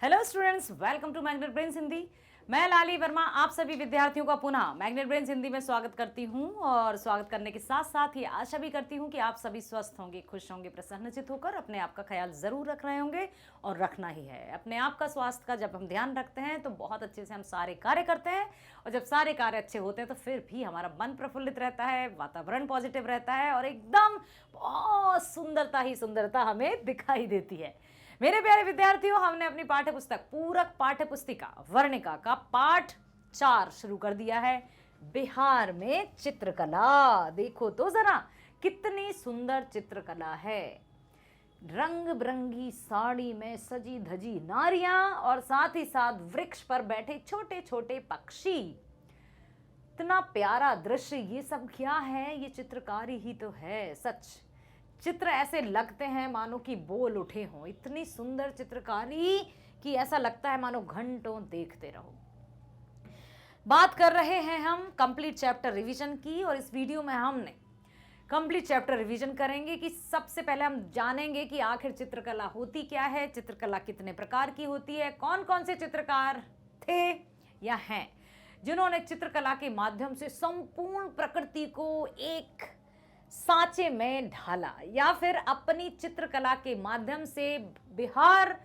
Hello students, welcome to magnet brains Hindi. मैं लाली वर्मा आप सभी विद्यार्थियों का पुनः मैग्नेट ब्रेन्स हिंदी में स्वागत करती हूं और स्वागत करने के साथ साथ ही आशा भी करती हूं कि आप सभी स्वस्थ होंगे, खुश होंगे, प्रसन्नचित होकर अपने आप का ख्याल ज़रूर रख रहे होंगे और रखना ही है। अपने आप का स्वास्थ्य का जब हम ध्यान रखते हैं तो बहुत अच्छे से हम सारे कार्य करते हैं और जब सारे कार्य अच्छे होते हैं तो फिर भी हमारा मन प्रफुल्लित रहता है, वातावरण पॉजिटिव रहता है और एकदम बहुत सुंदरता ही सुंदरता हमें दिखाई देती है। मेरे प्यारे विद्यार्थियों, हमने अपनी पाठ्य पुस्तक पूरक पाठ्य पुस्तिका वर्णिका का पाठ 4 शुरू कर दिया है। बिहार में चित्रकला। देखो तो जरा कितनी सुंदर चित्रकला है। रंग बिरंगी साड़ी में सजी धजी नारियां और साथ ही साथ वृक्ष पर बैठे छोटे छोटे पक्षी। इतना प्यारा दृश्य, ये सब क्या है? ये चित्रकारी ही तो है। सच चित्र ऐसे लगते हैं मानो कि बोल उठे हों। इतनी सुंदर चित्रकारी कि ऐसा लगता है मानो घंटों देखते रहो। बात कर रहे हैं हम कंप्लीट चैप्टर रिवीजन की और इस वीडियो में हमने कंप्लीट चैप्टर रिवीजन करेंगे कि सबसे पहले हम जानेंगे कि आखिर चित्रकला होती क्या है, चित्रकला कितने प्रकार की होती है, कौन कौन से चित्रकार थे या हैं जिन्होंने चित्रकला के माध्यम से संपूर्ण प्रकृति को एक सांचे में ढाला या फिर अपनी चित्रकला के माध्यम से बिहार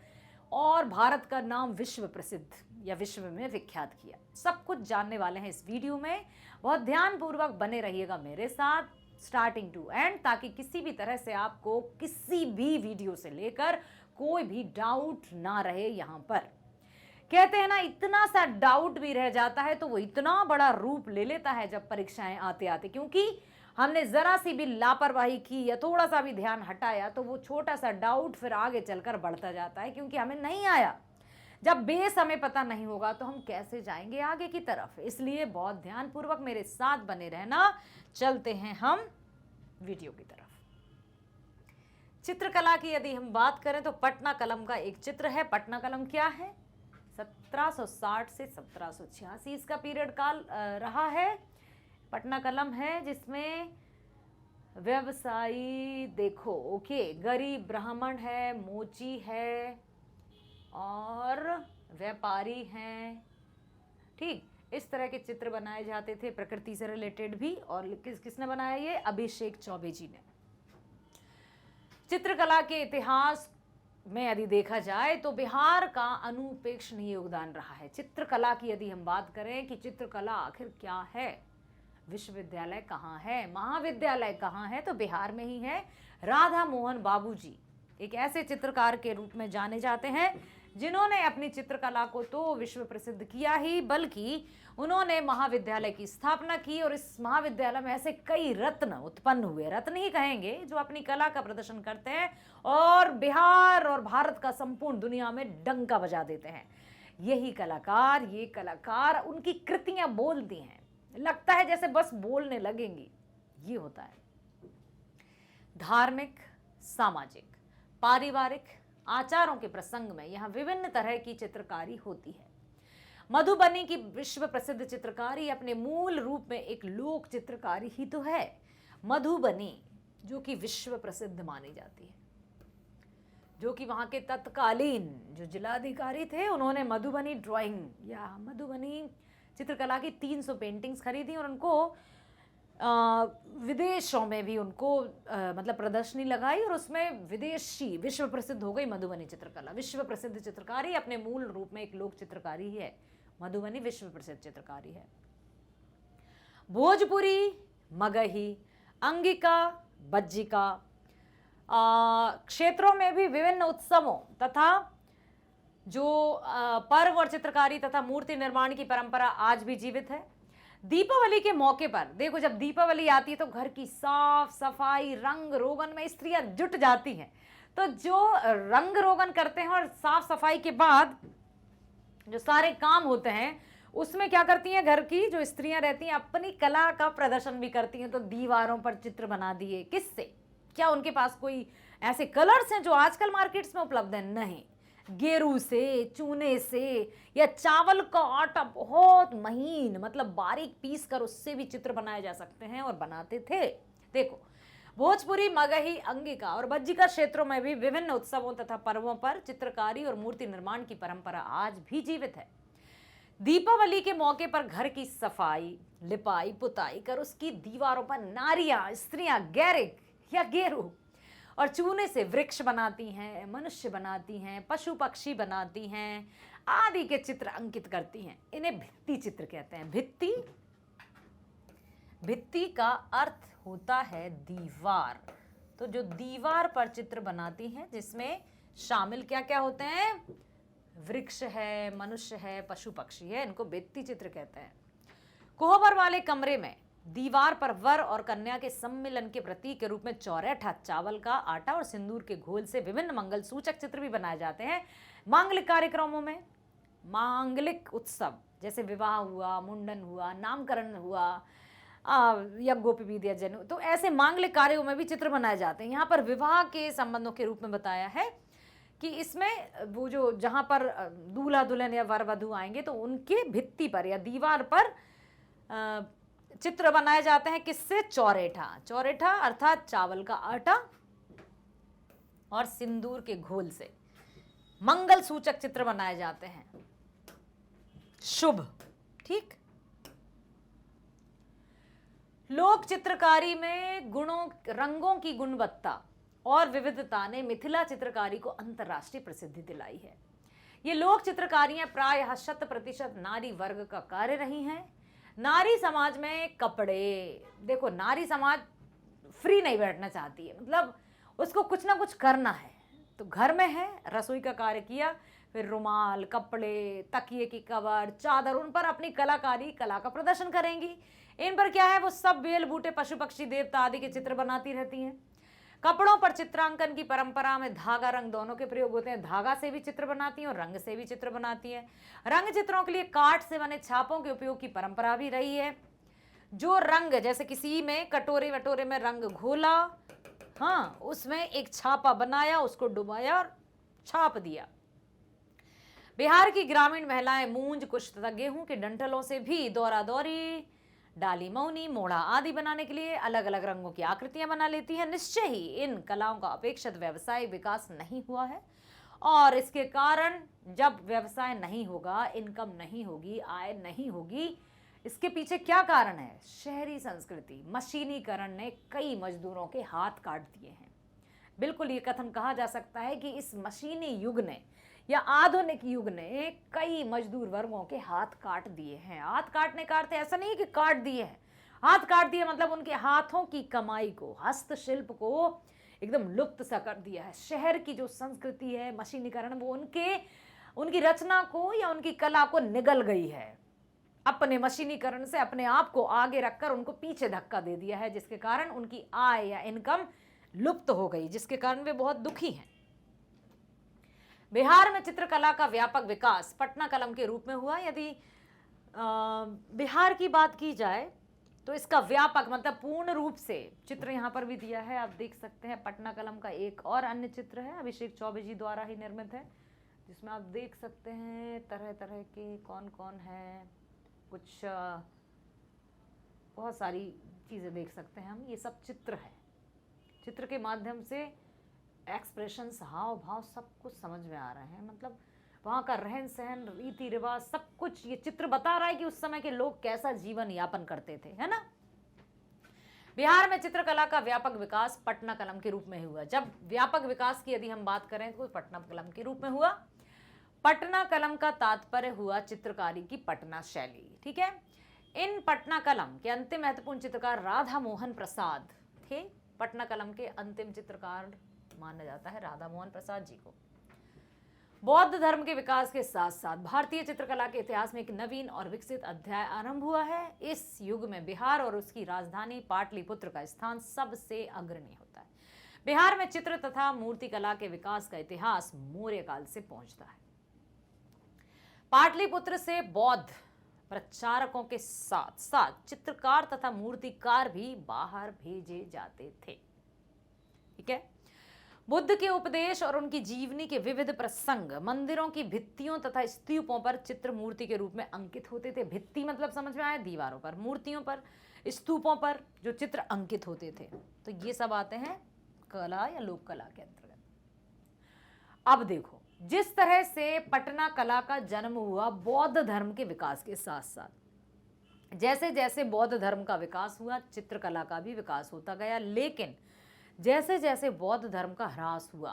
और भारत का नाम विश्व प्रसिद्ध या विश्व में विख्यात किया। सब कुछ जानने वाले हैं इस वीडियो में। बहुत ध्यानपूर्वक बने रहिएगा मेरे साथ स्टार्टिंग टू एंड, ताकि किसी भी तरह से आपको किसी भी वीडियो से लेकर कोई भी डाउट ना रहे। यहां पर कहते हैं ना, इतना सा डाउट भी रह जाता है तो वो इतना बड़ा रूप ले लेता है जब परीक्षाएं आते आते, क्योंकि हमने जरा सी भी लापरवाही की या थोड़ा सा भी ध्यान हटाया तो वो छोटा सा डाउट फिर आगे चलकर बढ़ता जाता है, क्योंकि हमें नहीं आया। जब बेस हमें पता नहीं होगा तो हम कैसे जाएंगे आगे की तरफ। इसलिए बहुत ध्यानपूर्वक मेरे साथ बने रहना। चलते हैं हम वीडियो की तरफ। चित्रकला की यदि हम बात करें तो पटना कलम का एक चित्र है। पटना कलम क्या है? 1760 से 1786 इसका पीरियड काल रहा है। पटना कलम है जिसमें व्यवसायी देखो, ओके, गरीब ब्राह्मण है, मोची है और व्यापारी हैं। ठीक, इस तरह के चित्र बनाए जाते थे प्रकृति से रिलेटेड भी। और किसने बनाया ये? अभिषेक चौबे जी ने। चित्रकला के इतिहास में यदि देखा जाए तो बिहार का अनुपेक्षणीय योगदान रहा है। चित्रकला की यदि हम बात करें कि चित्रकला आखिर क्या है, विश्वविद्यालय कहाँ है, महाविद्यालय कहाँ है, तो बिहार में ही है। राधा मोहन बाबूजी एक ऐसे चित्रकार के रूप में जाने जाते हैं जिन्होंने अपनी चित्रकला को तो विश्व प्रसिद्ध किया ही, बल्कि उन्होंने महाविद्यालय की स्थापना की और इस महाविद्यालय में ऐसे कई रत्न उत्पन्न हुए, रत्न ही कहेंगे, जो अपनी कला का प्रदर्शन करते हैं और बिहार और भारत का संपूर्ण दुनिया में डंका बजा देते हैं। यही कलाकार, ये कलाकार, उनकी कृतियां बोलती हैं, लगता है जैसे बस बोलने लगेंगी। ये होता है। धार्मिक, सामाजिक, पारिवारिक आचारों के प्रसंग में यहां विभिन्न तरह की चित्रकारी होती है। मधुबनी की विश्व प्रसिद्ध चित्रकारी अपने मूल रूप में एक लोक चित्रकारी ही तो है। मधुबनी जो कि विश्व प्रसिद्ध मानी जाती है, जो कि वहां के तत्कालीन जो जिलाधिकारी थे उन्होंने मधुबनी ड्राइंग या मधुबनी चित्रकला की 300 पेंटिंग्स खरीदी और उनको विदेशों में भी उनको मतलब प्रदर्शनी लगाई और उसमें विदेशी विश्व प्रसिद्ध हो गई मधुबनी चित्रकला। विश्व प्रसिद्ध चित्रकारी अपने मूल रूप में एक लोक चित्रकारी ही है। मधुबनी विश्व प्रसिद्ध चित्रकारी है। भोजपुरी, मगही, अंगिका, बज्जिका क्षेत्रों में भी विभिन्न उत्सवों तथा जो पर्व और चित्रकारी तथा मूर्ति निर्माण की परंपरा आज भी जीवित है। दीपावली के मौके पर देखो, जब दीपावली आती है तो घर की साफ सफाई, रंग रोगन में स्त्रियां जुट जाती हैं। तो जो रंग रोगन करते हैं और साफ सफाई के बाद जो सारे काम होते हैं उसमें क्या करती हैं, घर की जो स्त्रियां रहती हैं अपनी कला का प्रदर्शन भी करती हैं। तो दीवारों पर चित्र बना दिए। किससे? क्या उनके पास कोई ऐसे कलर्स हैं जो आजकल मार्केट्स में उपलब्ध हैं? नहीं। गेरू से, चूने से, या चावल का आटा बहुत महीन मतलब बारीक पीस कर उससे भी चित्र बनाए जा सकते हैं और बनाते थे। देखो, भोजपुरी, मगही, अंगिका और बज्जिका क्षेत्रों में भी विभिन्न उत्सवों तथा पर्वों पर चित्रकारी और मूर्ति निर्माण की परंपरा आज भी जीवित है। दीपावली के मौके पर घर की सफाई, लिपाई पुताई कर उसकी दीवारों पर नारियां, स्त्रियां गैरिक या गेरू और चूने से वृक्ष बनाती हैं, मनुष्य बनाती हैं, पशु पक्षी बनाती हैं आदि के चित्र अंकित करती हैं। इन्हें भित्ति चित्र कहते हैं। भित्ति, भित्ति का अर्थ होता है दीवार। तो जो दीवार पर चित्र बनाती हैं जिसमें शामिल क्या क्या होते हैं, वृक्ष है, मनुष्य है, पशु पक्षी है, इनको भित्ति चित्र कहते हैं। कोहबर वाले कमरे में दीवार पर वर और कन्या के सम्मिलन के प्रतीक के रूप में चौरेठा, चावल का आटा और सिंदूर के घोल से विभिन्न मंगल सूचक चित्र भी बनाए जाते हैं। मांगलिक कार्यक्रमों में, मांगलिक उत्सव जैसे विवाह हुआ, मुंडन हुआ, नामकरण हुआ, यज्ञोपवीत या जनेऊ, तो ऐसे मांगलिक कार्यों में भी चित्र बनाए जाते हैं। यहाँ पर विवाह के संबंधों के रूप में बताया है कि इसमें वो जो जहाँ पर दूल्हा दुल्हन या वर वधू आएंगे तो उनके भित्ति पर या दीवार पर चित्र बनाए जाते हैं। किससे? चौरेठा। चौरेठा अर्थात चावल का आटा और सिंदूर के घोल से मंगल सूचक चित्र बनाए जाते हैं, शुभ। ठीक। लोक चित्रकारी में गुणों, रंगों की गुणवत्ता और विविधता ने मिथिला चित्रकारी को अंतर्राष्ट्रीय प्रसिद्धि दिलाई है। ये लोक चित्रकारियां प्रायः 100% नारी वर्ग का कार्य रही हैं। नारी समाज में कपड़े, देखो नारी समाज फ्री नहीं बैठना चाहती है, मतलब उसको कुछ ना कुछ करना है। तो घर में है, रसोई का कार्य किया, फिर रुमाल, कपड़े, तकिए की कवर, चादर, उन पर अपनी कलाकारी, कला का प्रदर्शन करेंगी। इन पर क्या है, वो सब बेल बूटे, पशु पक्षी, देवता आदि के चित्र बनाती रहती हैं। कपड़ों पर चित्रांकन की परंपरा में धागा रंग दोनों के प्रयोग होते हैं। धागा से भी चित्र बनाती हैं और रंग से भी चित्र बनाती हैं। रंग चित्रों के लिए काठ से बने छापों के उपयोग की परंपरा भी रही है। जो रंग, जैसे किसी में कटोरे वटोरे में रंग घोला, हाँ, उसमें एक छापा बनाया, उसको डुबाया और छाप दिया। बिहार की ग्रामीण महिलाएं मूंज, कुश तथा गेहूं के डंठलों से भी दौरा दौरी, डाली मौनी, मोड़ा आदि बनाने के लिए अलग अलग रंगों की आकृतियां बना लेती हैं। निश्चय ही इन कलाओं का अपेक्षित व्यवसायिक विकास नहीं हुआ है और इसके कारण जब व्यवसाय नहीं होगा, इनकम नहीं होगी, आय नहीं होगी, इसके पीछे क्या कारण है? शहरी संस्कृति, मशीनीकरण ने कई मजदूरों के हाथ काट दिए हैं। बिल्कुल ये कथन कहा जा सकता है कि इस मशीनी युग ने या आधुनिक युग ने कई मजदूर वर्गों के हाथ काट दिए हैं। हाथ काटने का अर्थ ऐसा नहीं कि काट दिए हैं, हाथ काट दिए मतलब उनके हाथों की कमाई को, हस्तशिल्प को एकदम लुप्त सा कर दिया है। शहर की जो संस्कृति है, मशीनीकरण, वो उनकी रचना को या उनकी कला को निगल गई है। अपने मशीनीकरण से अपने आप को आगे रखकर उनको पीछे धक्का दे दिया है, जिसके कारण उनकी आय या इनकम लुप्त हो गई, जिसके कारण वे बहुत दुखी हैं। बिहार में चित्रकला का व्यापक विकास पटना कलम के रूप में हुआ। यदि बिहार की बात की जाए तो इसका व्यापक मतलब पूर्ण रूप से चित्र यहाँ पर भी दिया है, आप देख सकते हैं। पटना कलम का एक और अन्य चित्र है, अभिषेक चौबे जी द्वारा ही निर्मित है, जिसमें आप देख सकते हैं तरह तरह के कौन कौन है, कुछ बहुत सारी चीज़ें देख सकते हैं हम। ये सब चित्र है, चित्र के माध्यम से एक्सप्रेशंस, हाव भाव सब कुछ समझ में आ रहे हैं। मतलब वहाँ का रहन सहन, रीति रिवाज, सब कुछ ये चित्र बता रहा है कि उस समय के लोग कैसा जीवन यापन करते थे, है ना। बिहार में चित्रकला का व्यापक विकास पटना कलम के रूप में हुआ। जब व्यापक विकास की यदि हम बात करें तो पटना कलम के रूप में हुआ। पटना कलम का तात्पर्य हुआ चित्रकारी की पटना शैली। ठीक है। इन पटना कलम के अंतिम महत्वपूर्ण चित्रकार राधा मोहन प्रसाद थे। पटना कलम के अंतिम चित्रकार माना जाता है राधा मोहन प्रसाद जी को। बौद्ध धर्म के विकास के साथ साथ भारतीय चित्रकला के इतिहास में एक नवीन और विकसित अध्याय आरंभ हुआ है। इस युग में बिहार और उसकी राजधानी पाटलिपुत्र का स्थान सबसे अग्रणी होता है। बिहार में चित्र तथा मूर्तिकला के विकास का इतिहास मौर्य काल से पहुंचता है। पाटलिपुत्र से बौद्ध प्रचारकों के साथ साथ चित्रकार तथा मूर्तिकार भी बाहर भेजे जाते थे। ठीक है। बुद्ध के उपदेश और उनकी जीवनी के विविध प्रसंग मंदिरों की भित्तियों तथा स्तूपों पर चित्र मूर्ति के रूप में अंकित होते थे। भित्ति मतलब समझ में आया, दीवारों पर, मूर्तियों पर, स्तूपों पर जो चित्र अंकित होते थे। तो ये सब आते हैं कला या लोक कला के अंतर्गत। अब देखो, जिस तरह से पटना कला का जन्म हुआ बौद्ध धर्म के विकास के साथ साथ, जैसे जैसे बौद्ध धर्म का विकास हुआ चित्रकला का भी विकास होता गया। लेकिन जैसे जैसे बौद्ध धर्म का ह्रास हुआ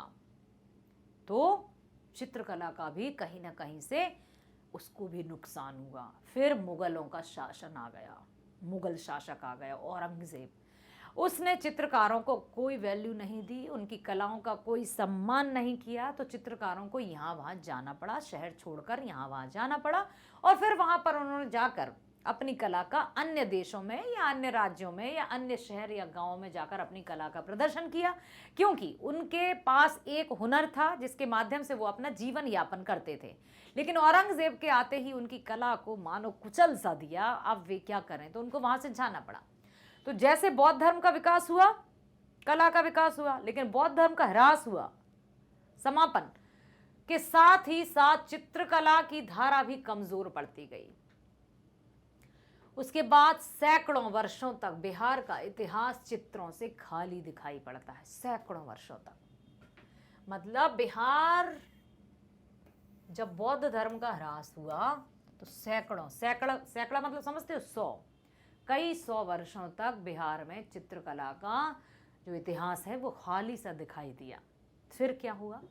तो चित्रकला का भी कहीं ना कहीं से उसको भी नुकसान हुआ। फिर मुगलों का शासन आ गया, मुगल शासक आ गया औरंगजेब। उसने चित्रकारों को कोई वैल्यू नहीं दी, उनकी कलाओं का कोई सम्मान नहीं किया। तो चित्रकारों को यहाँ वहाँ जाना पड़ा, शहर छोड़कर यहाँ वहाँ जाना पड़ा। और फिर वहाँ पर उन्होंने जाकर अपनी कला का अन्य देशों में या अन्य राज्यों में या अन्य शहर या गांवों में जाकर अपनी कला का प्रदर्शन किया, क्योंकि उनके पास एक हुनर था जिसके माध्यम से वो अपना जीवन यापन करते थे। लेकिन औरंगजेब के आते ही उनकी कला को मानो कुचल सा दिया। अब वे क्या करें, तो उनको वहां से जाना पड़ा। तो जैसे बौद्ध धर्म का विकास हुआ, कला का विकास हुआ, लेकिन बौद्ध धर्म का ह्रास हुआ, समापन के साथ ही साथ चित्रकला की धारा भी कमजोर पड़ती गई। उसके बाद सैकड़ों वर्षों तक बिहार का इतिहास चित्रों से खाली दिखाई पड़ता है। सैकड़ों वर्षों तक, मतलब बिहार जब बौद्ध धर्म का ह्रास हुआ तो सैकड़ों, सैकड़ा सैकड़ा मतलब समझते हो, 100, कई 100 वर्षों तक बिहार में चित्रकला का जो इतिहास है वो खाली सा दिखाई दिया। फिर क्या हुआ,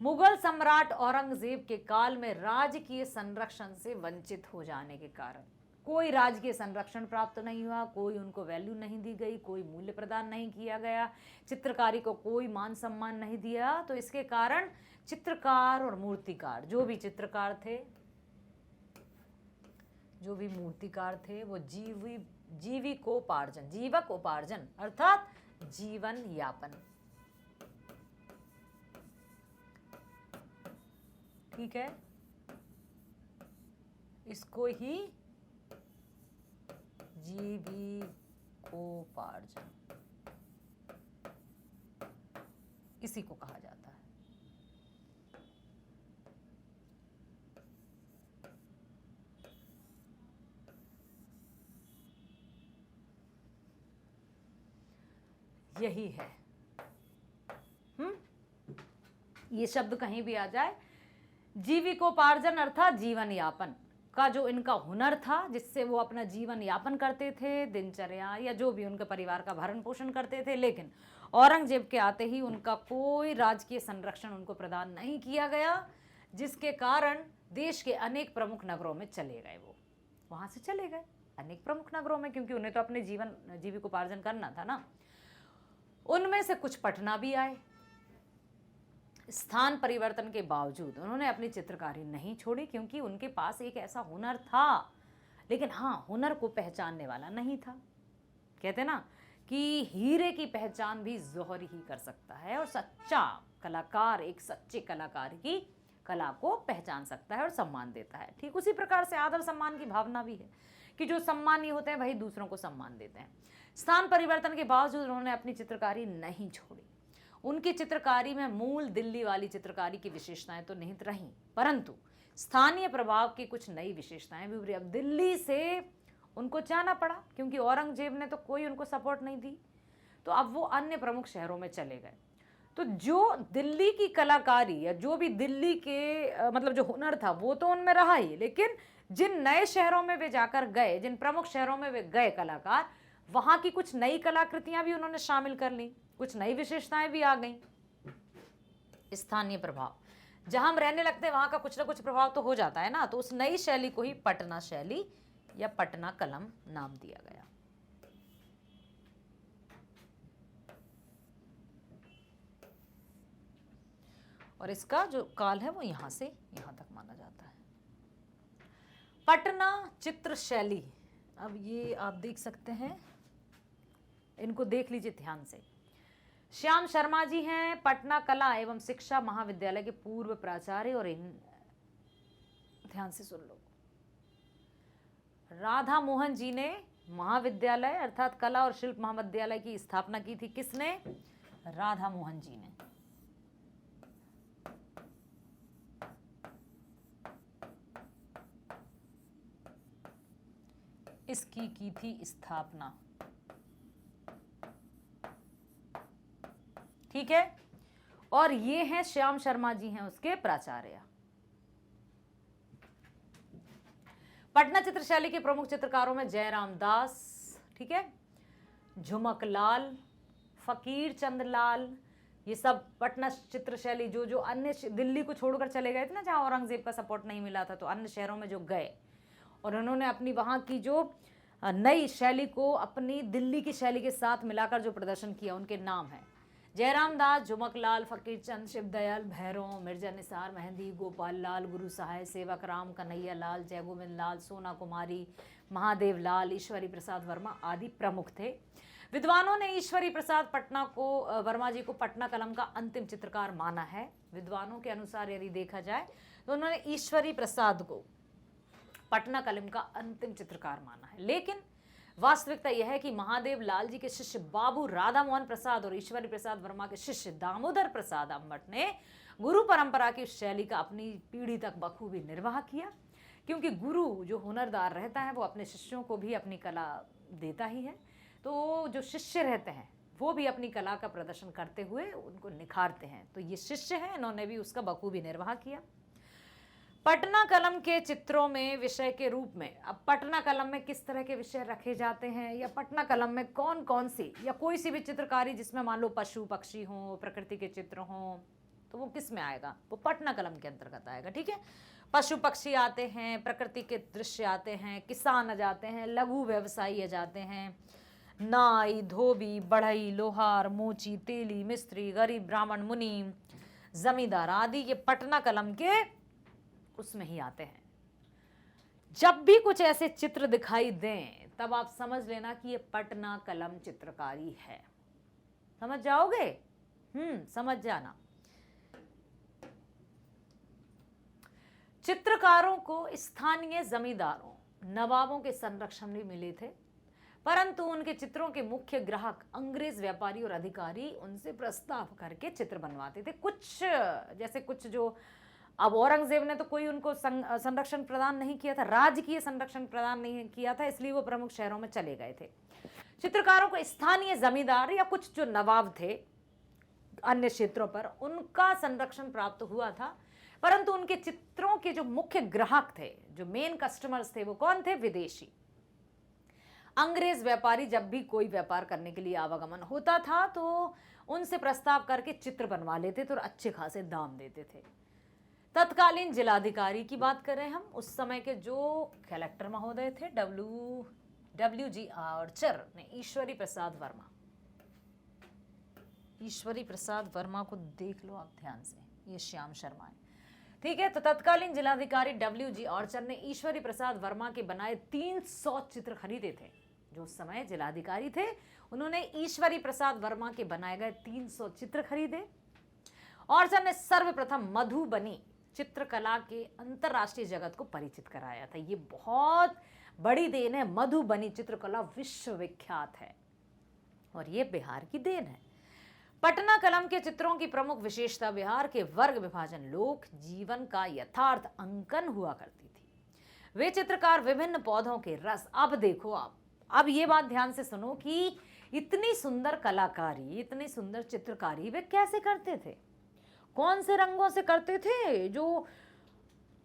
मुगल सम्राट औरंगजेब के काल में राजकीय संरक्षण से वंचित हो जाने के कारण कोई राजकीय संरक्षण प्राप्त नहीं हुआ, कोई उनको वैल्यू नहीं दी गई, कोई मूल्य प्रदान नहीं किया गया, चित्रकारी को कोई मान सम्मान नहीं दिया। तो इसके कारण चित्रकार और मूर्तिकार, जो भी चित्रकार थे, जो भी मूर्तिकार थे, वो जीवक उपार्जन अर्थात जीवन यापन, ठीक है, इसको ही जीविकोपार्जन इसी को कहा जाता है। यही है। ये शब्द कहीं भी आ जाए, जीविकोपार्जन अर्थात जीवन यापन का जो इनका हुनर था, जिससे वो अपना जीवन यापन करते थे, दिनचर्या या जो भी उनके परिवार का भरण पोषण करते थे। लेकिन औरंगजेब के आते ही उनका कोई राजकीय संरक्षण उनको प्रदान नहीं किया गया, जिसके कारण देश के अनेक प्रमुख नगरों में चले गए। वो वहां से चले गए अनेक प्रमुख नगरों में, क्योंकि उन्हें तो अपने जीविकोपार्जन करना था ना। उनमें से कुछ पटना भी आए। स्थान परिवर्तन के बावजूद उन्होंने अपनी चित्रकारी नहीं छोड़ी, क्योंकि उनके पास एक ऐसा हुनर था, लेकिन हाँ, हुनर को पहचानने वाला नहीं था। कहते ना कि हीरे की पहचान भी जौहर ही कर सकता है, और सच्चा कलाकार एक सच्चे कलाकार की कला को पहचान सकता है और सम्मान देता है। ठीक उसी प्रकार से आदर सम्मान की भावना भी है कि जो सम्मानी होते हैं वही दूसरों को सम्मान देते हैं। स्थान परिवर्तन के बावजूद उन्होंने अपनी चित्रकारी नहीं छोड़ी। उनकी चित्रकारी में मूल दिल्ली वाली चित्रकारी की विशेषताएं तो निहित रहीं, परंतु स्थानीय प्रभाव की कुछ नई विशेषताएं भी उभरी। अब दिल्ली से उनको जाना पड़ा, क्योंकि औरंगजेब ने तो कोई उनको सपोर्ट नहीं दी, तो अब वो अन्य प्रमुख शहरों में चले गए। तो जो दिल्ली की कलाकारी या जो भी दिल्ली के मतलब जो हुनर था वो तो उनमें रहा ही, लेकिन जिन नए शहरों में वे जाकर गए, जिन प्रमुख शहरों में वे गए कलाकार, वहां की कुछ नई कलाकृतियां भी उन्होंने शामिल कर ली, कुछ नई विशेषताएं भी आ गई। स्थानीय प्रभाव, जहां हम रहने लगते हैं वहां का कुछ ना कुछ प्रभाव तो हो जाता है ना। तो उस नई शैली को ही पटना शैली या पटना कलम नाम दिया गया। और इसका जो काल है वो यहां से यहां तक माना जाता है। पटना चित्र शैली, अब ये आप देख सकते हैं, इनको देख लीजिए ध्यान से। श्याम शर्मा जी हैं पटना कला एवं शिक्षा महाविद्यालय के पूर्व प्राचार्य, और इन ध्यान से सुन लो, राधा मोहन जी ने महाविद्यालय अर्थात कला और शिल्प महाविद्यालय की स्थापना की थी। किसने? राधा मोहन जी ने। इसकी की थी स्थापना। ठीक है, और ये हैं श्याम शर्मा जी, हैं उसके प्राचार्य। पटना चित्रशैली के प्रमुख चित्रकारों में जयराम दास, ठीक है, झुमक लाल, फकीर चंद लाल, ये सब पटना चित्रशैली जो जो अन्य दिल्ली को छोड़कर चले गए थे ना, जहाँ औरंगजेब का सपोर्ट नहीं मिला था, तो अन्य शहरों में जो गए और उन्होंने अपनी वहाँ की जो नई शैली को अपनी दिल्ली की शैली के साथ मिलाकर जो प्रदर्शन किया, उनके नाम हैं जयराम दास, झुमक लाल, फकीर चंद, शिवदयाल, भैरव, मिर्जा निसार, मेहंदी, गोपाल लाल, गुरु सहाय, सेवक राम, कन्हैया लाल, जय गोविंद लाल, सोना कुमारी, महादेव लाल, ईश्वरी प्रसाद वर्मा आदि प्रमुख थे। विद्वानों ने ईश्वरी प्रसाद वर्मा जी को पटना कलम का अंतिम चित्रकार माना है। विद्वानों के अनुसार यदि देखा जाए तो उन्होंने ईश्वरी प्रसाद को पटना कलम का अंतिम चित्रकार माना है, लेकिन वास्तविकता यह है कि महादेव लाल जी के शिष्य बाबू राधा मोहन प्रसाद और ईश्वरी प्रसाद वर्मा के शिष्य दामोदर प्रसाद अम्बट ने गुरु परंपरा की शैली का अपनी पीढ़ी तक बखूबी निर्वाह किया, क्योंकि गुरु जो हुनरदार रहता है वो अपने शिष्यों को भी अपनी कला देता ही है, तो जो शिष्य रहते हैं वो भी अपनी कला का प्रदर्शन करते हुए उनको निखारते हैं। तो ये शिष्य हैं, इन्होंने भी उसका बखूबी निर्वाह किया। पटना कलम के चित्रों में विषय के रूप में, अब पटना कलम में किस तरह के विषय रखे जाते हैं, या पटना कलम में कौन कौन सी या कोई सी भी चित्रकारी जिसमें मान लो पशु पक्षी हों, प्रकृति के चित्र हों, तो वो किस में आएगा, वो पटना कलम के अंतर्गत आएगा। ठीक है, पशु पक्षी आते हैं, प्रकृति के दृश्य आते हैं, किसान आ जाते हैं, लघु व्यवसायी आ जाते हैं, नाई, धोबी, बढ़ई, लोहार, मोची, तेली, मिस्त्री, गरीब, ब्राह्मण, मुनि, जमींदार आदि, ये पटना कलम के उसमें ही आते हैं। जब भी कुछ ऐसे चित्र दिखाई दें तब आप समझ लेना कि ये पटना कलम चित्रकारी है। समझ जाओगे? समझ जाना। चित्रकारों को स्थानीय जमींदारों, नवाबों के संरक्षण भी मिले थे, परंतु उनके चित्रों के मुख्य ग्राहक अंग्रेज व्यापारी और अधिकारी उनसे प्रस्ताव करके चित्र बनवाते थे। कुछ जो अब औरंगजेब ने तो कोई उनको संरक्षण प्रदान नहीं किया था, राजकीय संरक्षण प्रदान नहीं किया था, इसलिए वो प्रमुख शहरों में चले गए थे। चित्रकारों को स्थानीय जमींदार या कुछ जो नवाब थे अन्य क्षेत्रों पर, उनका संरक्षण प्राप्त हुआ था, परंतु उनके चित्रों के जो मुख्य ग्राहक थे, जो मेन कस्टमर्स थे, वो कौन थे? विदेशी। अंग्रेज व्यापारी जब भी कोई व्यापार करने के लिए आवागमन होता था तो उनसे प्रस्ताव करके चित्र बनवा लेते थे और अच्छे खासे दाम देते थे। तत्कालीन जिलाधिकारी की बात करें हम, उस समय के जो कलेक्टर महोदय थे डब्ल्यू.जी. आर्चर ने ईश्वरी प्रसाद वर्मा को देख लो आप ध्यान से, ये श्याम शर्मा है। ठीक है, तो तत्कालीन जिलाधिकारी डब्ल्यू.जी. आर्चर ने ईश्वरी प्रसाद वर्मा के बनाए 300 चित्र खरीदे थे। जो उस समय जिलाधिकारी थे उन्होंने ईश्वरी प्रसाद वर्मा के बनाए गए 300 चित्र खरीदे। आर्चर ने सर्वप्रथम मधुबनी चित्रकला के अंतरराष्ट्रीय जगत को परिचित कराया था। ये बहुत बड़ी देन है, मधुबनी चित्रकला विश्वविख्यात है और ये बिहार की देन है। पटना कलम के चित्रों की प्रमुख विशेषता बिहार के वर्ग विभाजन, लोक जीवन का यथार्थ अंकन हुआ करती थी। वे चित्रकार विभिन्न पौधों के रस, अब देखो अब ये बात ध्यान से सुनो कि इतनी सुंदर कलाकारी, इतनी सुंदर चित्रकारी वे कैसे करते थे, कौन से रंगों से करते थे जो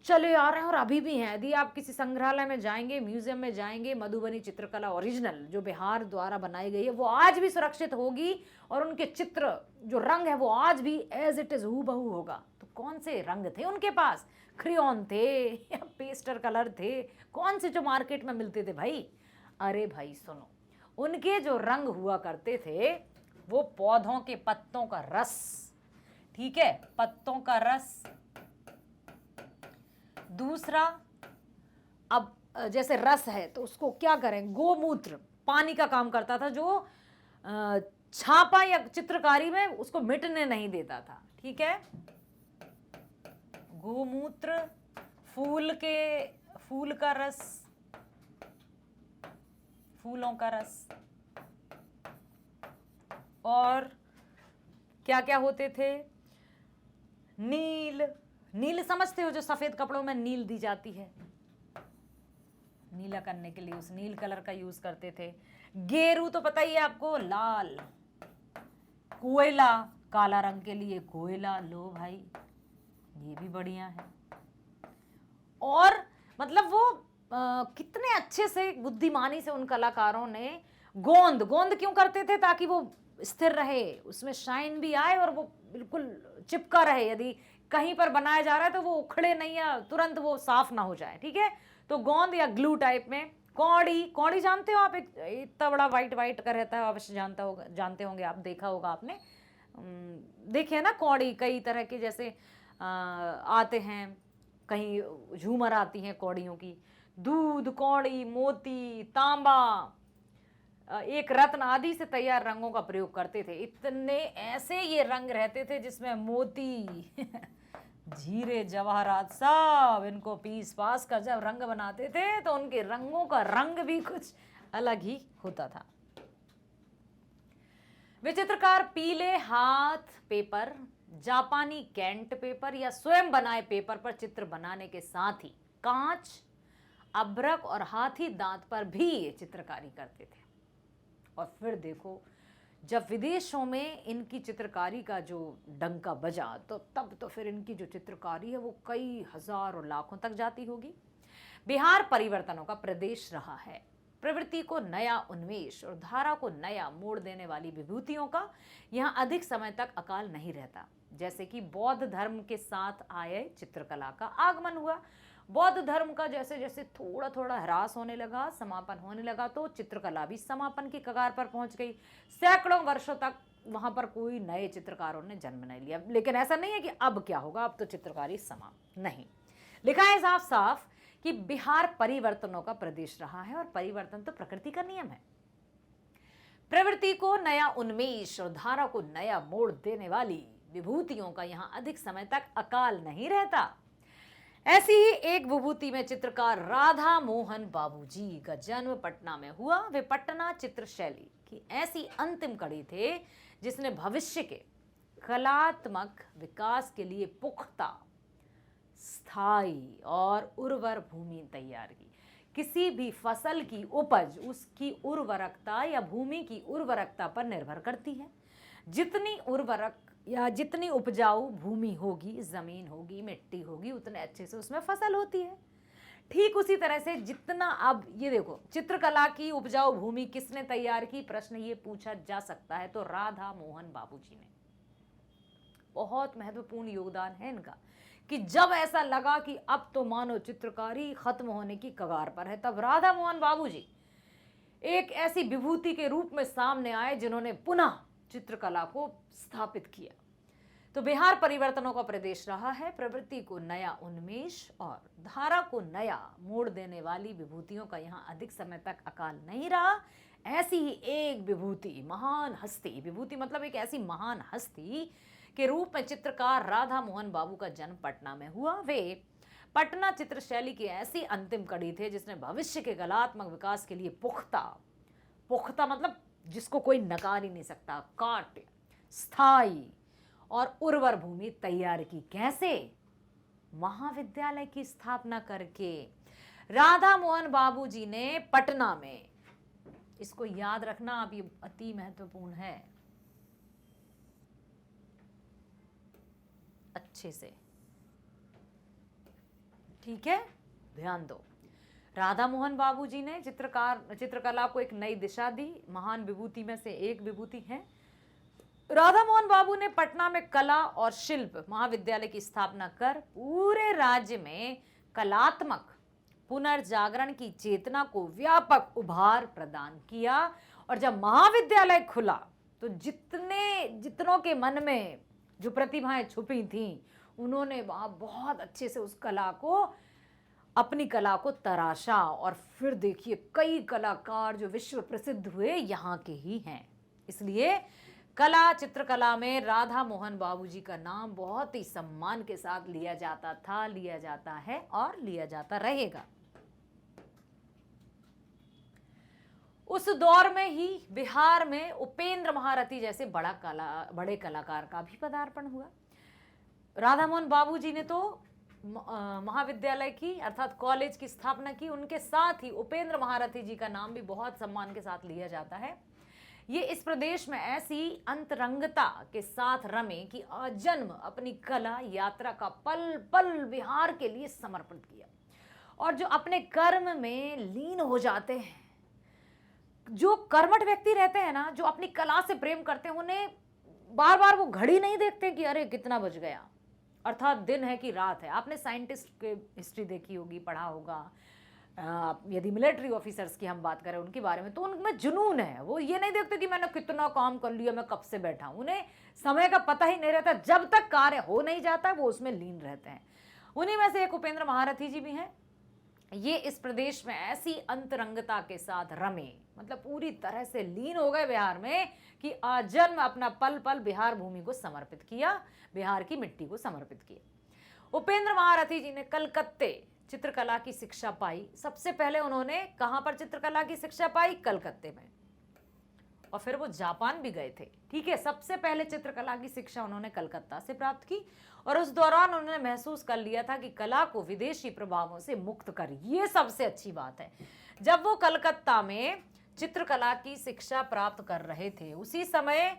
चले आ रहे हैं और अभी भी हैं। यदि आप किसी संग्रहालय में जाएंगे, म्यूजियम में जाएंगे, मधुबनी चित्रकला ओरिजिनल जो बिहार द्वारा बनाई गई है वो आज भी सुरक्षित होगी और उनके चित्र जो रंग है वो आज भी एज इट इज हूबहू होगा। तो कौन से रंग थे उनके पास? क्रेयॉन थे या पेस्टर कलर थे? कौन से जो मार्केट में मिलते थे भाई? अरे भाई सुनो, उनके जो रंग हुआ करते थे वो पौधों के पत्तों का रस, ठीक है, पत्तों का रस। दूसरा, अब जैसे रस है तो उसको क्या करें, गोमूत्र पानी का काम करता था जो छापा या चित्रकारी में उसको मिटने नहीं देता था। ठीक है, गोमूत्र, फूल का रस, फूलों का रस, और क्या क्या होते थे? नील समझते हो, जो सफेद कपड़ों में नील दी जाती है, नीला करने के लिए उस नील कलर का यूज करते थे। गेरू तो पता ही है आपको, लाल। कोयला, काला रंग के लिए कोयला। लो भाई, ये भी बढ़िया है। और मतलब वो कितने अच्छे से बुद्धिमानी से उन कलाकारों ने गोंद गोंद क्यों करते थे, ताकि वो स्थिर रहे, उसमें शाइन भी आए और वो बिल्कुल चिपका रहे। यदि कहीं पर बनाया जा रहा है तो वो उखड़े नहीं या तुरंत वो साफ ना हो जाए, ठीक है। तो गोंद या ग्लू टाइप में। कौड़ी, कौड़ी जानते हो आप, एक इतना बड़ा वाइट वाइट का रहता है, अवश्य जानते होंगे आप, देखा होगा आपने। देखिए ना, कौड़ी कई तरह के जैसे आते हैं, कहीं झूमर आती हैं कौड़ियों की। दूध, कौड़ी, मोती, तांबा, एक रत्न आदि से तैयार रंगों का प्रयोग करते थे। इतने ऐसे ये रंग रहते थे जिसमें मोती जीरे जवाहरात सब इनको पीस पास कर जब रंग बनाते थे तो उनके रंगों का रंग भी कुछ अलग ही होता था। वे चित्रकार पीले हाथ पेपर, जापानी कैंट पेपर या स्वयं बनाए पेपर पर चित्र बनाने के साथ ही कांच, अभ्रक और हाथी दांत पर भी ये चित्रकारी करते थे। और फिर देखो, जब विदेशों में इनकी चित्रकारी का जो डंका बजा तो तब तो फिर इनकी जो चित्रकारी है वो कई हजार और लाखों तक जाती होगी। बिहार परिवर्तनों का प्रदेश रहा है। प्रवृत्ति को नया उन्मेष और धारा को नया मोड़ देने वाली विभूतियों का यहाँ अधिक समय तक अकाल नहीं रहता। जैसे कि बौद्ध धर्म के साथ आए चित्रकला का आगमन हुआ। बौद्ध धर्म का जैसे जैसे थोड़ा थोड़ा ह्रास होने लगा, समापन होने लगा, तो चित्रकला भी समापन की कगार पर पहुंच गई। सैकड़ों वर्षों तक वहां पर कोई नए चित्रकारों ने जन्म नहीं लिया। लेकिन ऐसा नहीं है कि अब क्या होगा, अब तो चित्रकारी समाप्त नहीं। लिखा है साफ साफ कि बिहार परिवर्तनों का प्रदेश रहा है और परिवर्तन तो प्रकृति का नियम है। प्रवृत्ति को नया उन्मेष और धारा को नया मोड़ देने वाली विभूतियों का यहाँ अधिक समय तक अकाल नहीं रहता। ऐसी ही एक विभूति में चित्रकार राधा मोहन बाबूजी का जन्म पटना में हुआ। वे पटना चित्र शैली की ऐसी अंतिम कड़ी थे जिसने भविष्य के कलात्मक विकास के लिए पुख्ता, स्थायी और उर्वर भूमि तैयार की। किसी भी फसल की उपज उसकी उर्वरकता या भूमि की उर्वरकता पर निर्भर करती है। जितनी उर्वरक या जितनी उपजाऊ भूमि होगी, जमीन होगी, मिट्टी होगी, उतने अच्छे से उसमें फसल होती है। ठीक उसी तरह से जितना, अब ये देखो, चित्रकला की उपजाऊ भूमि किसने तैयार की, प्रश्न ये पूछा जा सकता है, तो राधा मोहन बाबूजी ने। बहुत महत्वपूर्ण योगदान है इनका कि जब ऐसा लगा कि अब तो मानो चित्रकारी खत्म होने की कगार पर है, तब राधा मोहन बाबूजी एक ऐसी विभूति के रूप में सामने आए जिन्होंने पुनः चित्रकला को स्थापित किया। तो बिहार परिवर्तनों का प्रदेश रहा है। प्रवृत्ति को नया उन्मेष और धारा को नया मोड़ देने वाली विभूतियों का यहाँ अधिक समय तक अकाल नहीं रहा। ऐसी ही एक विभूति, महान हस्ती, विभूति मतलब एक ऐसी महान हस्ती के रूप में चित्रकार राधा मोहन बाबू का जन्म पटना में हुआ। वे पटना चित्र शैली की ऐसी अंतिम कड़ी थे जिसने भविष्य के कलात्मक विकास के लिए पुख्ता मतलब जिसको कोई नकार ही नहीं सकता, काट, स्थायी और उर्वर भूमि तैयार की। कैसे? महाविद्यालय की स्थापना करके। राधा मोहन बाबूजी ने पटना में, इसको याद रखना आप, ये अति महत्वपूर्ण है, अच्छे से, ठीक है, ध्यान दो। राधा मोहन बाबूजी ने चित्रकला को एक नई दिशा दी। महान विभूति में से एक विभूति है। राधा मोहन बाबू ने पटना में कला और शिल्प महाविद्यालय की स्थापना कर पूरे राज्य में कलात्मक पुनर्जागरण की चेतना को व्यापक उभार प्रदान किया। और जब महाविद्यालय खुला तो जितनों के मन में जो प्रतिभाएं छुपी थीं, उन्होंने वहां बहुत अच्छे से उस कला को, अपनी कला को तराशा। और फिर देखिए, कई कलाकार जो विश्व प्रसिद्ध हुए यहाँ के ही हैं। इसलिए कला, चित्रकला में राधा मोहन बाबूजी का नाम बहुत ही सम्मान के साथ लिया जाता था, लिया जाता है और लिया जाता रहेगा। उस दौर में ही बिहार में उपेंद्र महारथी जैसे बड़े कलाकार का भी पदार्पण हुआ। राधा मोहन बाबूजी ने तो महाविद्यालय की अर्थात कॉलेज की स्थापना की। उनके साथ ही उपेंद्र महारथी जी का नाम भी बहुत सम्मान के साथ लिया जाता है। ये इस प्रदेश में ऐसी अंतरंगता के साथ रमे कि आजन्म अपनी कला यात्रा का पल पल बिहार के लिए समर्पित किया, और जो अपने कर्म में लीन हो जाते हैं, जो कर्मठ व्यक्ति रहते हैं ना, जो अपनी कला से प्रेम करते हैं, उन्हें बार बार वो घड़ी नहीं देखते कि अरे कितना बज गया, अर्थात दिन है कि रात है। आपने साइंटिस्ट के हिस्ट्री देखी होगी, पढ़ा होगा। यदि मिलिट्री ऑफिसर्स की हम बात करें उनके बारे में, तो उनमें जुनून है। वो ये नहीं देखते कि मैंने कितना काम कर लिया, मैं कब से बैठा हूं। उन्हें समय का पता ही नहीं रहता। जब तक कार्य हो नहीं जाता वो उसमें लीन रहते हैं। उन्हीं में से एक उपेंद्र महारथी जी भी हैं। ये इस प्रदेश में ऐसी अंतरंगता के साथ रमे, मतलब पूरी तरह से लीन हो गए बिहार में, कि आजन्म अपना पल पल बिहार भूमि को समर्पित किया, बिहार की मिट्टी को समर्पित किया। उपेंद्र महारथी जी ने कलकत्ते चित्रकला की शिक्षा पाई। सबसे पहले उन्होंने कहां पर चित्रकला की शिक्षा पाई? कलकत्ते में। और फिर वो जापान भी गए थे। ठीक है, सबसे पहले चित्रकला की शिक्षा उन्होंने कलकत्ता से प्राप्त की, और उस दौरान उन्होंने महसूस कर लिया था कि कला को विदेशी प्रभावों से मुक्त कर, ये सबसे अच्छी बात है। जब वो कलकत्ता में चित्रकला की शिक्षा प्राप्त कर रहे थे, उसी समय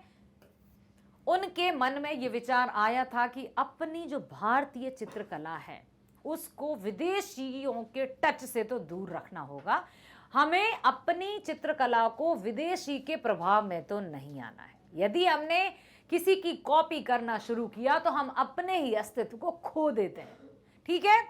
उनके मन में ये विचार आया था कि अपनी जो भारतीय चित्रकला है उसको विदेशियों के टच से तो दूर रखना होगा। हमें अपनी चित्रकला को विदेशी के प्रभाव में तो नहीं आना है। यदि हमने किसी की कॉपी करना शुरू किया तो हम अपने ही अस्तित्व को खो देते हैं। ठीक है,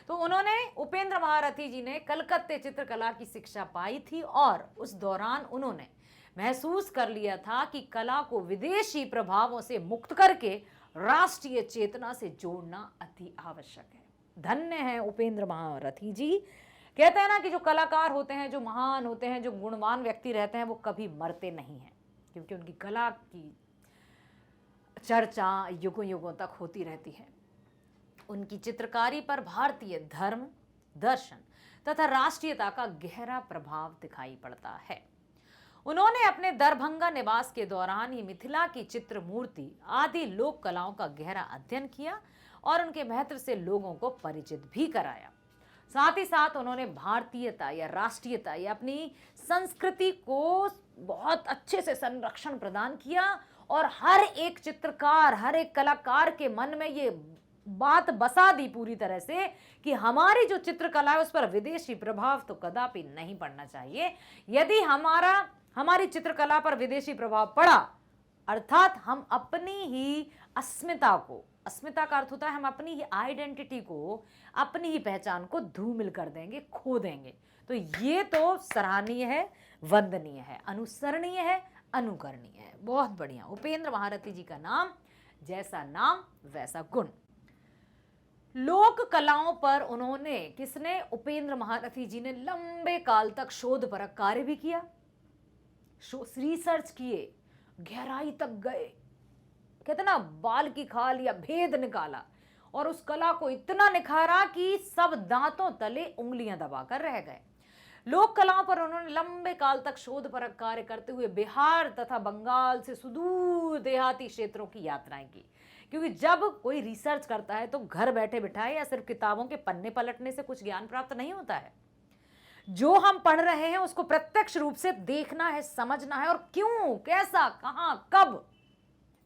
तो उन्होंने, उपेंद्र महारथी जी ने कलकत्ते चित्रकला की शिक्षा पाई थी, और उस दौरान उन्होंने महसूस कर लिया था कि कला को विदेशी प्रभावों से मुक्त करके राष्ट्रीय चेतना से जोड़ना अति आवश्यक है। धन्य है उपेंद्र महारथी जी। कहते हैं ना कि जो कलाकार होते हैं, जो महान होते हैं, जो गुणवान व्यक्ति रहते हैं, वो कभी मरते नहीं हैं, क्योंकि उनकी कला की चर्चा युगों युगों तक होती रहती है। उनकी चित्रकारी पर भारतीय धर्म, दर्शन तथा राष्ट्रीयता का गहरा प्रभाव दिखाई पड़ता है। उन्होंने अपने दरभंगा निवास के दौरान ही मिथिला की चित्र मूर्ति आदि लोक कलाओं का गहरा अध्ययन किया और उनके महत्व से लोगों को परिचित भी कराया। साथ ही साथ उन्होंने भारतीयता या राष्ट्रीयता या अपनी संस्कृति को बहुत अच्छे से संरक्षण प्रदान किया, और हर एक चित्रकार, हर एक कलाकार के मन में ये बात बसा दी पूरी तरह से कि हमारी जो चित्रकला है उस पर विदेशी प्रभाव तो कदापि नहीं पड़ना चाहिए। यदि हमारी चित्रकला पर विदेशी प्रभाव पड़ा, अर्थात हम अपनी ही अस्मिता को, अस्मिता का अर्थ होता है हम अपनी ही आइडेंटिटी को, अपनी ही पहचान को धूमिल कर देंगे, खो देंगे। तो ये तो सराहनीय है, वंदनीय है, अनुसरणीय है, अनुकरणीय है। बहुत बढ़िया। उपेंद्र महारथी जी का नाम, जैसा नाम वैसा गुण। लोक कलाओं पर उन्होंने, किसने? उपेंद्र महारथी जी ने लंबे काल तक शोधपरक कार्य भी किया, रिसर्च किए, गहराई तक गए, कहते ना बाल की खाल या भेद निकाला, और उस कला को इतना निखारा कि सब दांतों तले उंगलियां दबाकर रह गए। लोक कलाओं पर उन्होंने लंबे काल तक शोधपरक कार्य करते हुए बिहार तथा बंगाल से सुदूर देहाती क्षेत्रों की यात्राएं की, क्योंकि जब कोई रिसर्च करता है तो घर बैठे बिठाए या सिर्फ किताबों के पन्ने पलटने से कुछ ज्ञान प्राप्त नहीं होता है। जो हम पढ़ रहे हैं उसको प्रत्यक्ष रूप से देखना है, समझना है, और क्यों, कैसा, कहां, कब,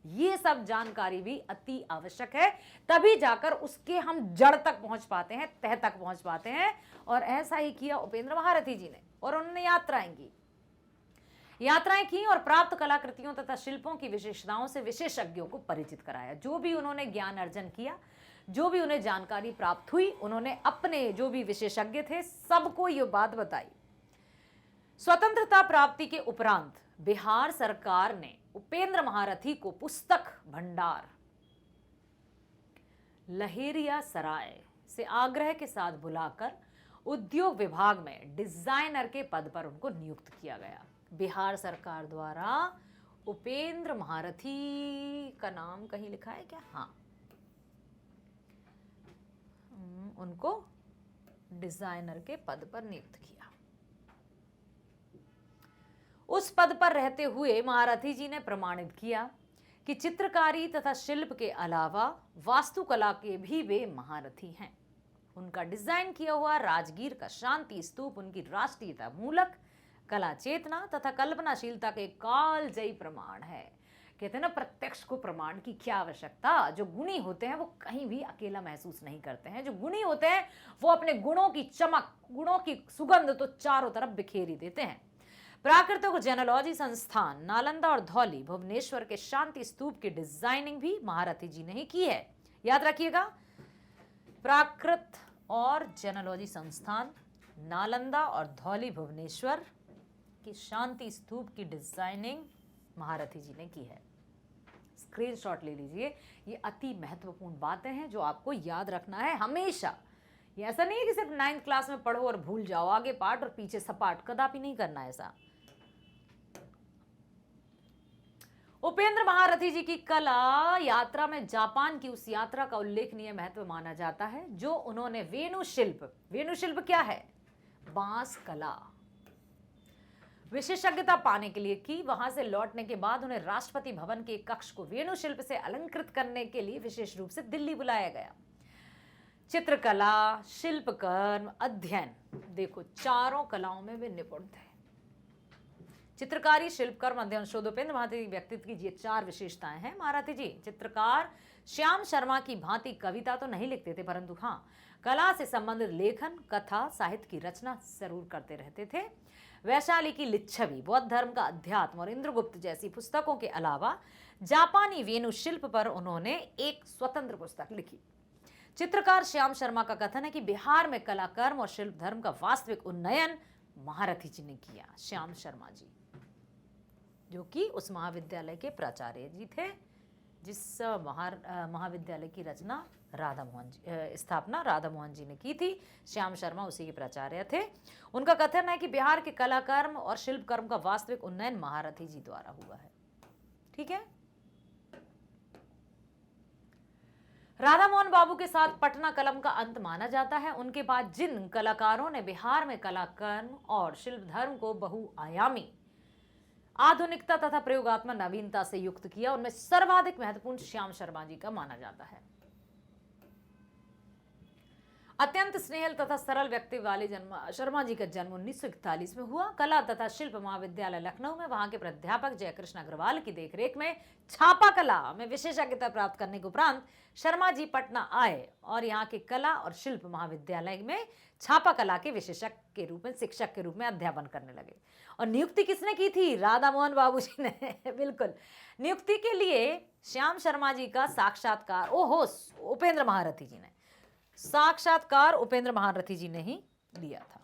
ये सब जानकारी भी अति आवश्यक है। तभी जाकर उसके हम जड़ तक पहुंच पाते हैं, तह तक पहुंच पाते हैं। और ऐसा ही किया उपेंद्र महारथी जी ने, और उन्होंने यात्राएं की और प्राप्त कलाकृतियों तथा शिल्पों की विशेषताओं से विशेषज्ञों को परिचित कराया। जो भी उन्होंने ज्ञान अर्जन किया, जो भी उन्हें जानकारी प्राप्त हुई, उन्होंने अपने जो भी विशेषज्ञ थे सबको ये बात बताई। स्वतंत्रता प्राप्ति के उपरांत बिहार सरकार ने उपेंद्र महारथी को पुस्तक भंडार लहेरिया सराय से आग्रह के साथ बुलाकर उद्योग विभाग में डिजाइनर के पद पर उनको नियुक्त किया गया। बिहार सरकार द्वारा उपेंद्र महारथी का नाम कहीं लिखा है क्या? हाँ, उनको डिजाइनर के पद पर नियुक्त किया। उस पद पर रहते हुए महारथी जी ने प्रमाणित किया कि चित्रकारी तथा शिल्प के अलावा वास्तुकला के भी वे महारथी हैं। उनका डिजाइन किया हुआ राजगीर का शांति स्तूप उनकी राष्ट्रीयता मूलक कला चेतना तथा कल्पनाशीलता के कालजयी प्रमाण है। कहते हैं ना, प्रत्यक्ष को प्रमाण की क्या आवश्यकता। जो गुणी होते हैं वो कहीं भी अकेला महसूस नहीं करते हैं। जो गुणी होते हैं वो अपने गुणों की चमक, गुणों की सुगंध तो चारों तरफ बिखेरी देते हैं। प्राकृतिक जेनोलॉजी संस्थान नालंदा और धौली भुवनेश्वर के शांति स्तूप की डिजाइनिंग भी महारथी जी ने ही की है। याद रखिएगा, प्राकृत और जेनोलॉजी संस्थान नालंदा और धौली भुवनेश्वर की शांति स्तूप की डिजाइनिंग महारथी जी ने की है। स्क्रीनशॉट ले लीजिए, ये अति महत्वपूर्ण बातें हैं जो आपको याद रखना है हमेशा। ये ऐसा नहीं है कि सिर्फ 9th क्लास में पढ़ो और भूल जाओ, आगे पाठ और पीछे सपाट, कदापि नहीं करना ऐसा। उपेंद्र महारथी जी की कला यात्रा में जापान की उस यात्रा का उल्लेखनीय महत्व माना जाता है जो उन्होंने वेणुशिल्प क्या है, बांस कला, विशेषज्ञता पाने के लिए की। वहां से लौटने के बाद उन्हें राष्ट्रपति भवन के कक्ष को वेणुशिल्प से अलंकृत करने के लिए विशेष रूप से दिल्ली बुलाया गया। चित्रकला, शिल्पकर्म, अध्ययन, देखो चारों कलाओं में वे निपुण थे। चित्रकारी, शिल्पकर्म, अध्ययन, शोध। उपेंद्र महारथी व्यक्तित्व की ये 4 विशेषताएं हैं। महारथी जी चित्रकार श्याम शर्मा की भांति कविता तो नहीं लिखते थे, परंतु हाँ, कला से संबंधित लेखन, कथा, साहित्य की रचना जरूर करते रहते थे। वैशाली की लिच्छवी, बौद्ध धर्म का अध्यात्म और इंद्रगुप्त जैसी पुस्तकों के अलावा जापानी वेणु शिल्प पर उन्होंने एक स्वतंत्र पुस्तक लिखी। चित्रकार श्याम शर्मा का कथन है कि बिहार में कलाकर्म और शिल्प धर्म का वास्तविक उन्नयन महारथी जी ने किया। श्याम शर्मा जी जो कि उस महाविद्यालय के प्राचार्य जी थे जिस महाविद्यालय की रचना स्थापना राधा मोहन जी ने की थी। श्याम शर्मा उसी के प्राचार्य थे। उनका कथन है कि बिहार के कलाकर्म और शिल्प कर्म का वास्तविक उन्नयन महारथी जी द्वारा हुआ है। ठीक है। राधा मोहन बाबू के साथ पटना कलम का अंत माना जाता है। उनके बाद जिन कलाकारों ने बिहार में कलाकर्म और शिल्प धर्म को बहुआयामी आधुनिकता तथा प्रयोगात्मक नवीनता से युक्त किया, उनमें सर्वाधिक महत्वपूर्ण श्याम शर्मा जी का माना जाता है। अत्यंत स्नेहल तथा सरल व्यक्ति वाले शर्मा जी का जन्म 1941 में हुआ। कला तथा शिल्प महाविद्यालय लखनऊ में वहां के प्राध्यापक जयकृष्ण अग्रवाल की देखरेख में छापा कला में विशेषज्ञता प्राप्त करने के उपरांत शर्मा जी पटना आए और यहाँ के कला और शिल्प महाविद्यालय में छापा कला के विशेषज्ञ के रूप में, शिक्षक के रूप में अध्यापन करने लगे। और नियुक्ति किसने की थी? राधा मोहन बाबू जी ने। बिल्कुल, नियुक्ति के लिए श्याम शर्मा जी का साक्षात्कार उपेंद्र महारथी जी ने ही लिया था।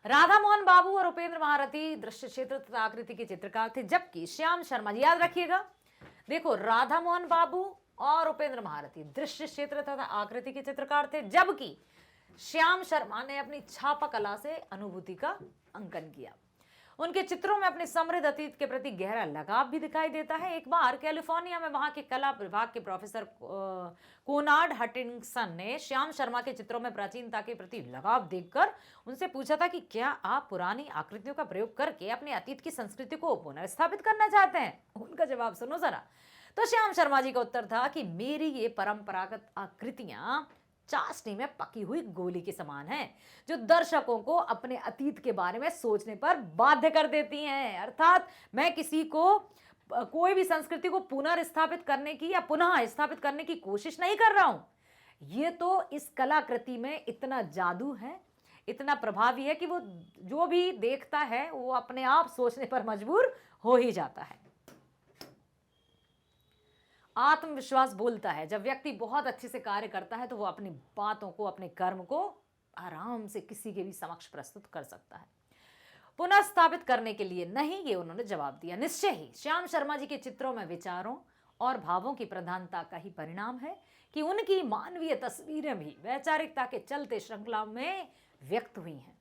राधा मोहन बाबू और उपेंद्र महारथी दृश्य क्षेत्र तथा आकृति के चित्रकार थे, जबकि श्याम शर्मा जी, याद रखिएगा, देखो राधा मोहन बाबू और उपेंद्र महारथी दृश्य क्षेत्र तथा आकृति के चित्रकार थे, जबकि श्याम शर्मा ने अपनी छापा कला से अनुभूति का अंकन किया। उनके चित्रों में अपने समृद्ध अतीत के प्रति गहरा लगाव भी दिखाई देता है। एक बार कैलिफोर्निया में वहां के कला विभाग के प्रोफेसर कोनार्ड हटिंगसन ने श्याम शर्मा के चित्रों में प्राचीनता के प्रति लगाव देखकर उनसे पूछा था कि क्या आप पुरानी आकृतियों का प्रयोग करके अपने अतीत की संस्कृति को पुनर्स्थापित करना चाहते हैं? उनका जवाब सुनो जरा। तो श्याम शर्मा जी का उत्तर था कि मेरी ये परंपरागत आकृतियां चाशनी में पकी हुई गोली के समान हैं, जो दर्शकों को अपने अतीत के बारे में सोचने पर बाध्य कर देती हैं। अर्थात मैं किसी को कोई भी संस्कृति को पुनर्स्थापित करने की या पुनः स्थापित करने की कोशिश नहीं कर रहा हूं। ये तो इस कलाकृति में इतना जादू है, इतना प्रभावी है कि वो जो भी देखता है वो अपने आप सोचने पर मजबूर हो ही जाता है। आत्मविश्वास बोलता है। जब व्यक्ति बहुत अच्छे से कार्य करता है तो वो अपनी बातों को, अपने कर्म को आराम से किसी के भी समक्ष प्रस्तुत कर सकता है। पुनः स्थापित करने के लिए नहीं, ये उन्होंने जवाब दिया। निश्चय ही श्याम शर्मा जी के चित्रों में विचारों और भावों की प्रधानता का ही परिणाम है कि उनकी मानवीय तस्वीरें भी वैचारिकता के चलते श्रृंखला में व्यक्त हुई हैं।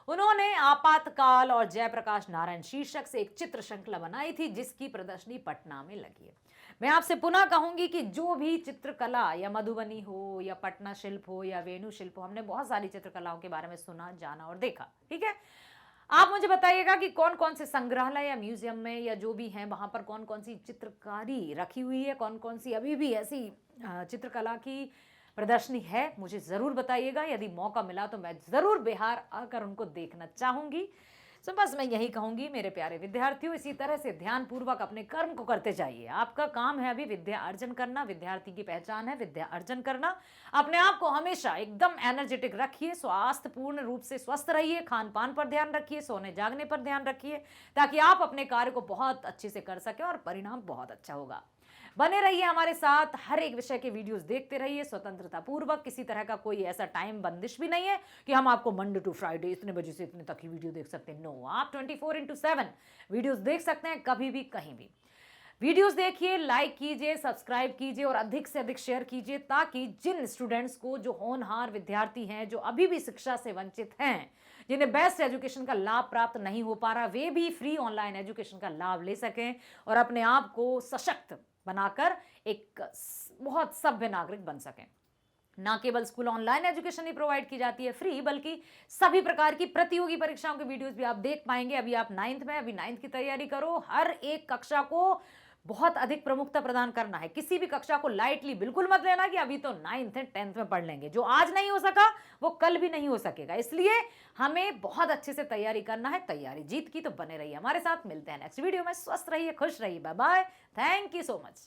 उन्होंने आपातकाल और जयप्रकाश नारायण शीर्षक से एक चित्र श्रृंखला बनाई थी, जिसकी प्रदर्शनी पटना में लगी है। मैं आपसे पुनः कहूंगी कि जो भी चित्रकला, या मधुबनी हो या पटना शिल्प हो या वेणु शिल्प हो, हमने बहुत सारी चित्रकलाओं के बारे में सुना, जाना और देखा। ठीक है, आप मुझे बताइएगा कि कौन कौन से संग्रहालय या म्यूजियम में या जो भी हैं वहां पर कौन कौन सी चित्रकारी रखी हुई है, कौन कौन सी अभी भी ऐसी चित्रकला की प्रदर्शनी है, मुझे ज़रूर बताइएगा। यदि मौका मिला तो मैं ज़रूर बिहार आकर उनको देखना चाहूँगी। तो बस मैं यही कहूँगी मेरे प्यारे विद्यार्थियों, इसी तरह से ध्यानपूर्वक अपने कर्म को करते जाइए। आपका काम है अभी विद्या अर्जन करना, विद्यार्थी की पहचान है विद्या अर्जन करना। अपने आप को हमेशा एकदम एनर्जेटिक रखिए, स्वास्थ्य पूर्ण रूप से स्वस्थ रहिए, खान पान पर ध्यान रखिए, सोने जागने पर ध्यान रखिए, ताकि आप अपने कार्य को बहुत अच्छे से कर सकें और परिणाम बहुत अच्छा होगा। बने रहिए हमारे साथ, हर एक विषय के वीडियोस देखते रहिए स्वतंत्रता पूर्वक। किसी तरह का कोई ऐसा टाइम बंदिश भी नहीं है कि हम आपको मंडे टू फ्राइडे इतने बजे से इतने तक ही वीडियो देख सकते हैं। नो, आप 24/7 वीडियोस देख सकते हैं, कभी भी कहीं भी। वीडियोस देखिए, लाइक कीजिए, सब्सक्राइब कीजिए और अधिक से अधिक शेयर कीजिए, ताकि जिन स्टूडेंट्स को, जो होनहार विद्यार्थी हैं, जो अभी भी शिक्षा से वंचित हैं, जिन्हें बेस्ट एजुकेशन का लाभ प्राप्त नहीं हो पा रहा, वे भी फ्री ऑनलाइन एजुकेशन का लाभ ले सकें और अपने आप को सशक्त बनाकर एक बहुत सभ्य नागरिक बन सकें। ना केवल स्कूल ऑनलाइन एजुकेशन ही प्रोवाइड की जाती है फ्री, बल्कि सभी प्रकार की प्रतियोगी परीक्षाओं के वीडियोस भी आप देख पाएंगे। अभी आप 9th में, अभी 9th की तैयारी करो। हर एक कक्षा को बहुत अधिक प्रमुखता प्रदान करना है। किसी भी कक्षा को लाइटली बिल्कुल मत लेना कि अभी तो 9th है, 10th में पढ़ लेंगे। जो आज नहीं हो सका वो कल भी नहीं हो सकेगा, इसलिए हमें बहुत अच्छे से तैयारी करना है। तैयारी जीत की, तो बने रहिए हमारे साथ। मिलते हैं नेक्स्ट वीडियो में। स्वस्थ रहिए, खुश रहिए, bye bye, thank you so much.